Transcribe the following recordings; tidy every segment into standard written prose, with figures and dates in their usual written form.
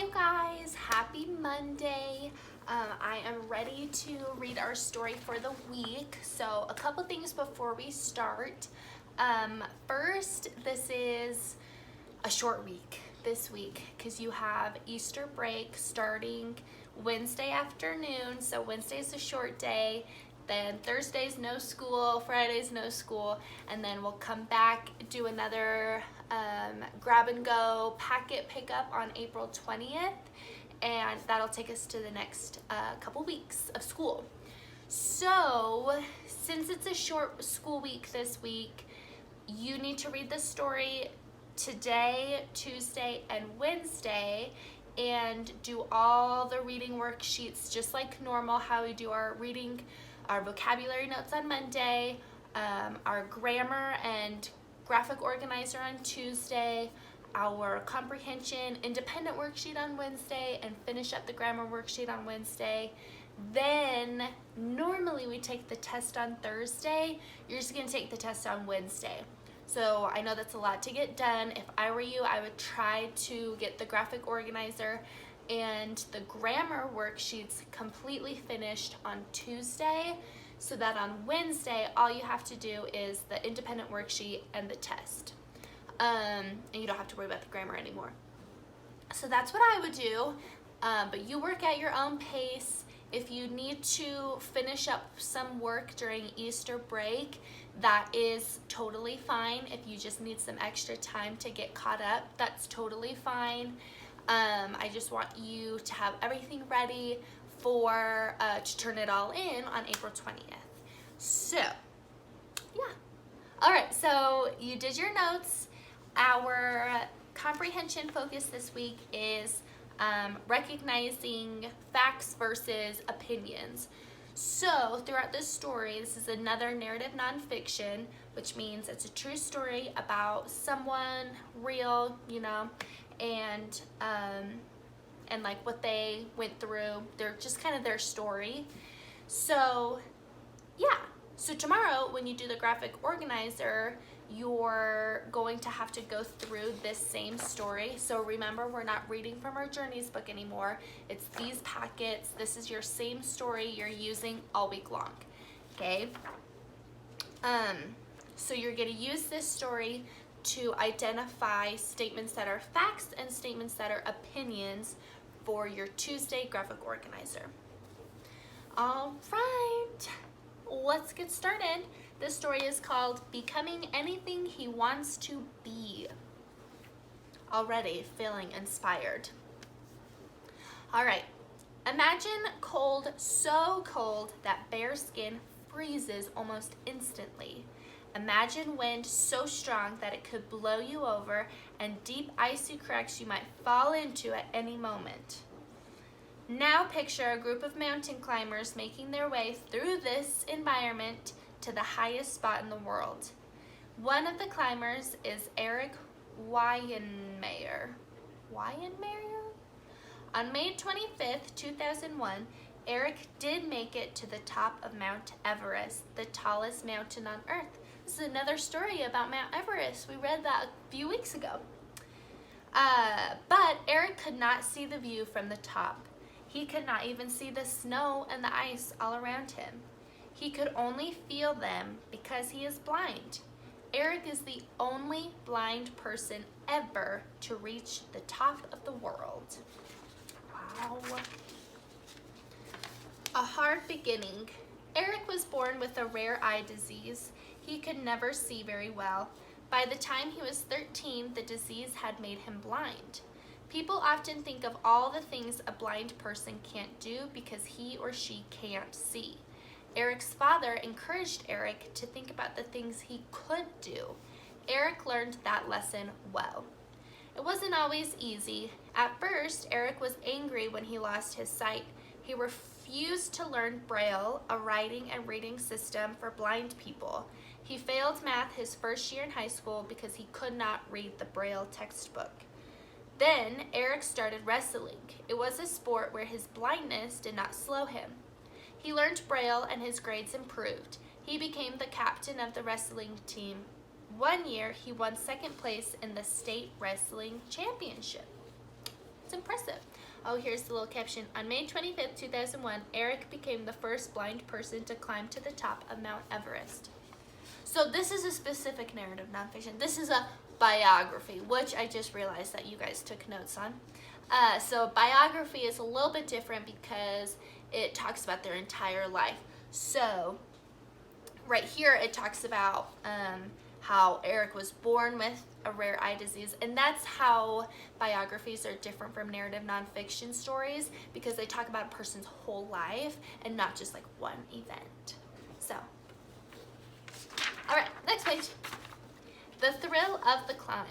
you guys, happy Monday. I am ready to read our story for the week. So a couple things before we start. First, this is a short week this week because you have Easter break starting Wednesday afternoon. So Wednesday's a short day. Then Thursday's no school, Friday's no school, and then we'll come back, do another grab and go packet pickup on April 20th, and that'll take us to the next couple weeks of school. So since it's a short school week this week, you need to read the story today, Tuesday, and Wednesday, and do all the reading worksheets just like normal, how we do our reading, our vocabulary notes on Monday, our grammar and graphic organizer on Tuesday, our comprehension independent worksheet on Wednesday, and finish up the grammar worksheet on Wednesday. Then normally we take the test on Thursday. You're just gonna take the test on Wednesday. So I know that's a lot to get done. If I were you, I would try to get the graphic organizer and the grammar worksheets completely finished on Tuesday, so that on Wednesday all you have to do is the independent worksheet and the test, and you don't have to worry about the grammar anymore. So that's what I would do, but you work at your own pace. If you need to finish up some work during Easter break, that is totally fine. If you just need some extra time to get caught up, that's totally fine. I just want you to have everything ready for to turn it all in on April 20th. So, yeah. All right, so you did your notes. Our comprehension focus this week is recognizing facts versus opinions. So throughout this story, this is another narrative nonfiction, which means it's a true story about someone real, and like what they went through. They're just kind of their story. So yeah, so tomorrow when you do the graphic organizer, you're going to have to go through this same story. So remember, we're not reading from our Journeys book anymore. It's these packets. This is your same story you're using all week long, okay? So you're gonna use this story to identify statements that are facts and statements that are opinions for your Tuesday graphic organizer. All right, let's get started. This story is called Becoming Anything He Wants to Be. Already feeling inspired. All right, imagine cold, so cold that bare skin freezes almost instantly. Imagine wind so strong that it could blow you over, and deep icy cracks you might fall into at any moment. Now picture a group of mountain climbers making their way through this environment to the highest spot in the world. One of the climbers is Eric Weihenmayer. On May 25th, 2001, Eric did make it to the top of Mount Everest, the tallest mountain on Earth. This is another story about Mount Everest. We read that a few weeks ago. But Eric could not see the view from the top. He could not even see the snow and the ice all around him. He could only feel them because he is blind. Eric is the only blind person ever to reach the top of the world. Wow. A hard beginning. Eric was born with a rare eye disease. He could never see very well. By the time he was 13, the disease had made him blind. People often think of all the things a blind person can't do because he or she can't see. Eric's father encouraged Eric to think about the things he could do. Eric learned that lesson well. It wasn't always easy. At first, Eric was angry when he lost his sight. He refused to learn Braille, a writing and reading system for blind people. He failed math his first year in high school because he could not read the Braille textbook. Then Eric started wrestling. It was a sport where his blindness did not slow him. He learned Braille and his grades improved. He became the captain of the wrestling team. One year, he won second place in the state wrestling championship. It's impressive. Oh, here's the little caption. On May 25th, 2001, Eric became the first blind person to climb to the top of Mount Everest. So this is a specific narrative nonfiction. This is a biography, which I just realized that you guys took notes on. So biography is a little bit different because it talks about their entire life. So right here it talks about how Eric was born with a rare eye disease, and that's how biographies are different from narrative nonfiction stories, because they talk about a person's whole life and not just like one event. So, all right, next page. The thrill of the climb.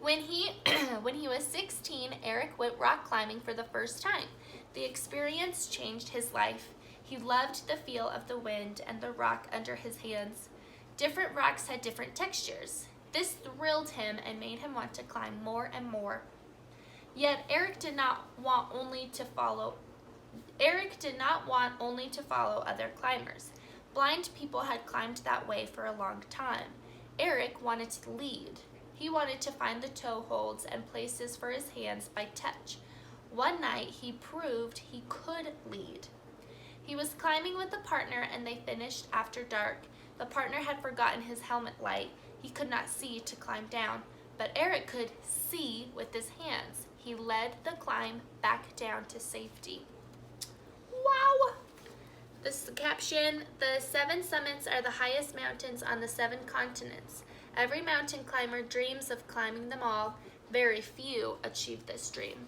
When he was 16, Eric went rock climbing for the first time. The experience changed his life. He loved the feel of the wind and the rock under his hands. Different rocks had different textures. This thrilled him and made him want to climb more and more. Yet Eric did not want only to follow other climbers. Blind people had climbed that way for a long time. Eric wanted to lead. He wanted to find the toe holds and places for his hands by touch. One night he proved he could lead. He was climbing with a partner and they finished after dark. The partner had forgotten his helmet light. He could not see to climb down, but Eric could see with his hands. He led the climb back down to safety. Wow! This is the caption. The 7 summits are the highest mountains on the 7 continents. Every mountain climber dreams of climbing them all. Very few achieve this dream.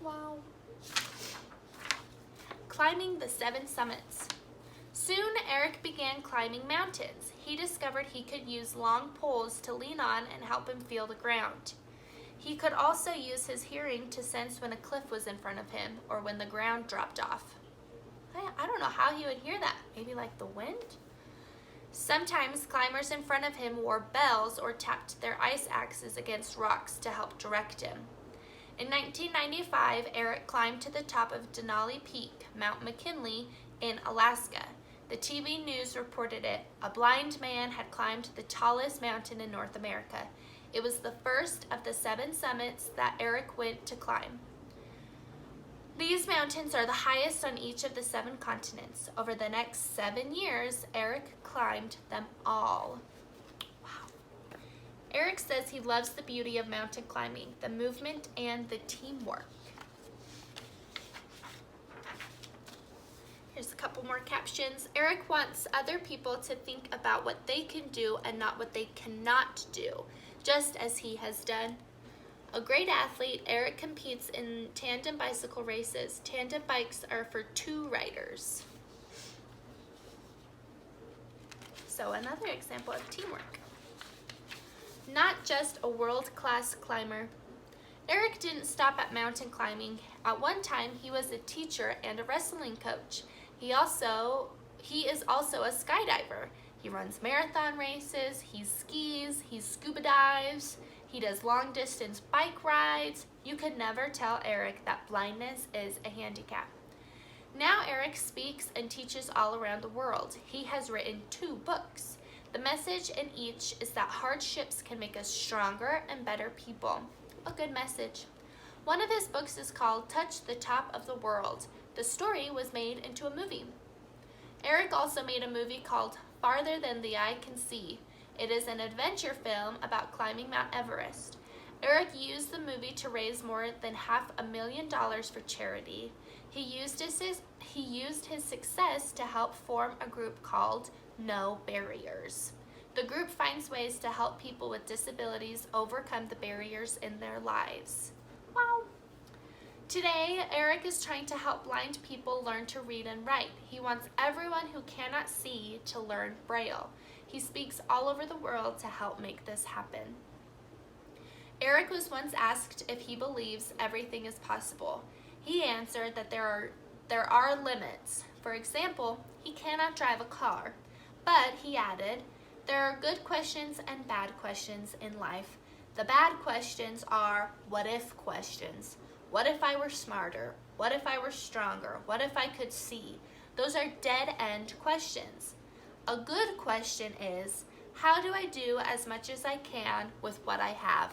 Wow. Climbing the 7 summits. Soon, Eric began climbing mountains. He discovered he could use long poles to lean on and help him feel the ground. He could also use his hearing to sense when a cliff was in front of him or when the ground dropped off. I don't know how he would hear that. Maybe like the wind? Sometimes climbers in front of him wore bells or tapped their ice axes against rocks to help direct him. In 1995, Eric climbed to the top of Denali Peak, Mount McKinley, in Alaska. The TV news reported it. A blind man had climbed the tallest mountain in North America. It was the first of the 7 summits that Eric went to climb. These mountains are the highest on each of the 7 continents. Over the next 7 years, Eric climbed them all. Wow. Eric says he loves the beauty of mountain climbing, the movement, and the teamwork. Here's a couple more captions. Eric wants other people to think about what they can do and not what they cannot do, just as he has done. A great athlete, Eric competes in tandem bicycle races. Tandem bikes are for 2 riders. So another example of teamwork. Not just a world-class climber. Eric didn't stop at mountain climbing. At one time, he was a teacher and a wrestling coach. He is also a skydiver. He runs marathon races, he skis, he scuba dives, he does long distance bike rides. You could never tell Eric that blindness is a handicap. Now Eric speaks and teaches all around the world. He has written 2 books. The message in each is that hardships can make us stronger and better people. A good message. One of his books is called Touch the Top of the World. The story was made into a movie. Eric also made a movie called Farther Than the Eye Can See. It is an adventure film about climbing Mount Everest. Eric used the movie to raise more than $500,000 for charity. He used his success to help form a group called No Barriers. The group finds ways to help people with disabilities overcome the barriers in their lives. Wow. Today, Eric is trying to help blind people learn to read and write. He wants everyone who cannot see to learn Braille. He speaks all over the world to help make this happen. Eric was once asked if he believes everything is possible. He answered that there are limits. For example, he cannot drive a car. But, he added, there are good questions and bad questions in life. The bad questions are what if questions. What if I were smarter? What if I were stronger? What if I could see? Those are dead-end questions. A good question is, how do I do as much as I can with what I have?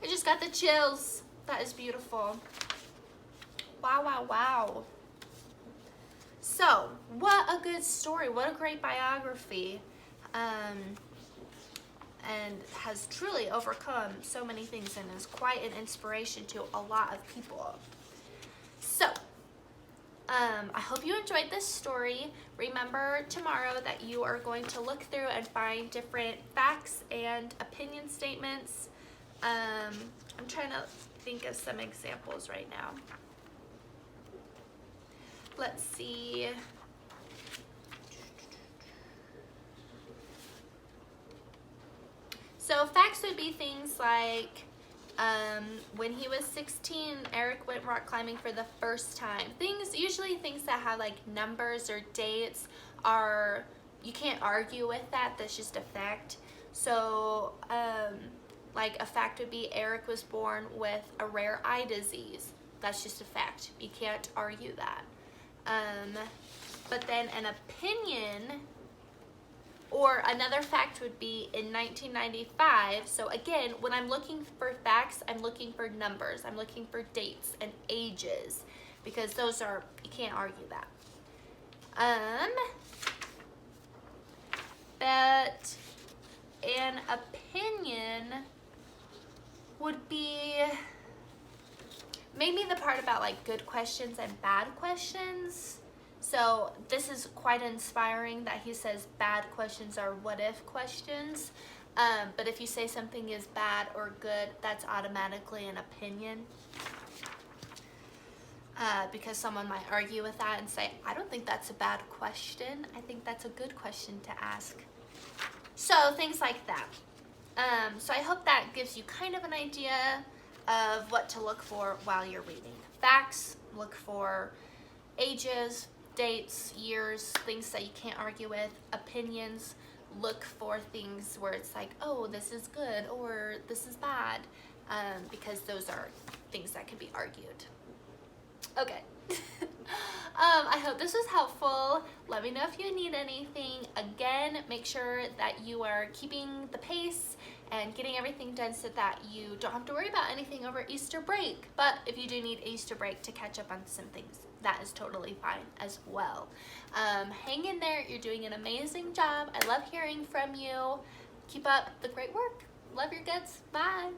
I just got got the chills. That is beautiful. Wow, wow, wow. So, what a good story. What a great biography. And has truly overcome so many things and is quite an inspiration to a lot of people. So, I hope you enjoyed this story. Remember tomorrow that you are going to look through and find different facts and opinion statements. I'm trying to think of some examples right now. Let's see. So facts would be things like when he was 16, Eric went rock climbing for the first time. Usually things that have like numbers or dates are, you can't argue with that, that's just a fact. So like a fact would be Eric was born with a rare eye disease. That's just a fact. You can't argue that. But then an opinion or another fact would be in 1995. So again, when I'm looking for facts, I'm looking for numbers. I'm looking for dates and ages because those are, you can't argue that. But an opinion would be maybe the part about like good questions and bad questions. So this is quite inspiring that he says bad questions are what if questions. But if you say something is bad or good, that's automatically an opinion. Because someone might argue with that and say, I don't think that's a bad question. I think that's a good question to ask. So things like that. So I hope that gives you kind of an idea of what to look for while you're reading. Facts, look for ages, dates, years, things that you can't argue with. Opinions, look for things where it's like, oh, this is good or this is bad, because those are things that can be argued. Okay. I hope this was helpful. Let me know if you need anything. Again, make sure that you are keeping the pace and getting everything done so that you don't have to worry about anything over Easter break. But if you do need Easter break to catch up on some things, that is totally fine as well. Hang in there. You're doing an amazing job. I love hearing from you. Keep up the great work. Love your guts. Bye.